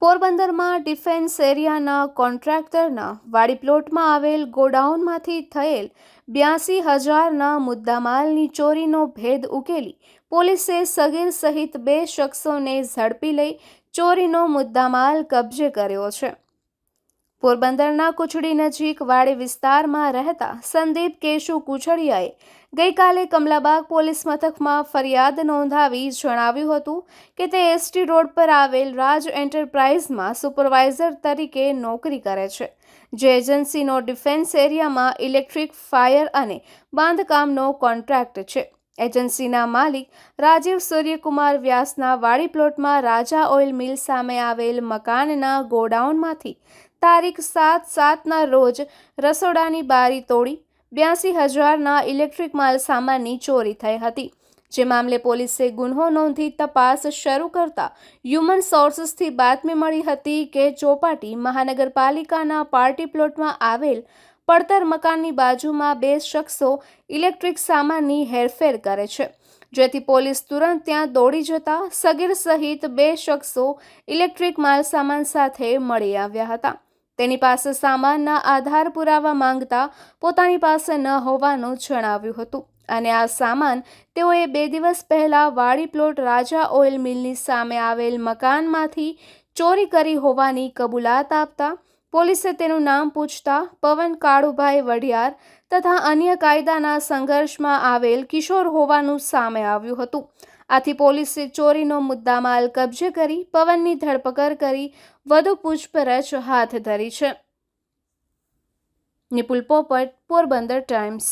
પોરબંદરમાં ડિફેન્સ એરિયાના કોન્ટ્રાક્ટરના વાડી પ્લોટમાં આવેલ ગોડાઉનમાંથી થયેલ 82,000ના મુદ્દામાલની ચોરીનો ભેદ ઉકેલી પોલીસે સગીર સહિત 2 શખ્સોને ઝડપી લઈ ચોરીનો મુદ્દામાલ કબજે કર્યો છે. પોરબંદરના કુચડી નજીક વાડી વિસ્તારમાં રહેતા સંદીપ કેશુ કુચડિયાએ ગઈકાલે કમલાબાગ પોલીસ મથકમાં ફરિયાદ નોંધાવી જણાવ્યું હતું કે તે એસટી રોડ પર આવેલ રાજ એન્ટરપ્રાઇઝમાં સુપરવાઇઝર તરીકે નોકરી કરે છે, જે એજન્સીનો ડિફેન્સ એરિયામાં ઇલેક્ટ્રિક, ફાયર અને બાંધકામનો કોન્ટ્રાક્ટ છે. એજન્સીના માલિક રાજીવ સૂર્યકુમાર વ્યાસના વાડી પ્લોટમાં રાજા ઓઇલ મિલ સામે આવેલ મકાનના ગોડાઉનમાંથી તારીખ 7/7ના રોજ રસોડાની બારી તોડી 82,000ના ઇલેક્ટ્રિક માલ સામાનની ચોરી થઈ હતી. જે મામલે પોલીસે ગુન્હો નોંધી તપાસ શરૂ કરતા હ્યુમન સોર્સિસથી બાતમી મળી હતી કે ચોપાટી મહાનગરપાલિકાના પાર્ટી પ્લોટમાં આવેલ પડતર મકાનની બાજુમાં 2 શખ્સો ઇલેક્ટ્રિક સામાનની હેરફેર કરે છે, જેથી પોલીસ તુરંત ત્યાં દોડી જતા સગીર સહિત 2 શખ્સો ઇલેક્ટ્રિક માલ સામાન સાથે મળી આવ્યા હતા. તેની પાસે સામાનના આધાર પુરાવા માંગતા પોતાની પાસે ન હોવાનું જણાવ્યું હતું અને આ સામાન તેઓએ 2 દિવસ પહેલા વાડી પ્લોટ રાજા ઓઇલ મિલની સામે આવેલ મકાનમાંથી ચોરી કરી હોવાની કબૂલાત આપતા પોલીસે તેનું નામ પૂછતા પવન કાળુભાઈ વઢિયાર તથા અન્ય કાયદાના સંઘર્ષમાં આવેલ કિશોર હોવાનું સામે આવ્યું હતું. આથી પોલીસે ચોરીનો મુદ્દામાલ કબજે કરી પવનની ધરપકડ કરી વધુ પૂછપરછ હાથ ધરી છે. નિપુલ પોપટ, પોરબંદર ટાઈમ્સ.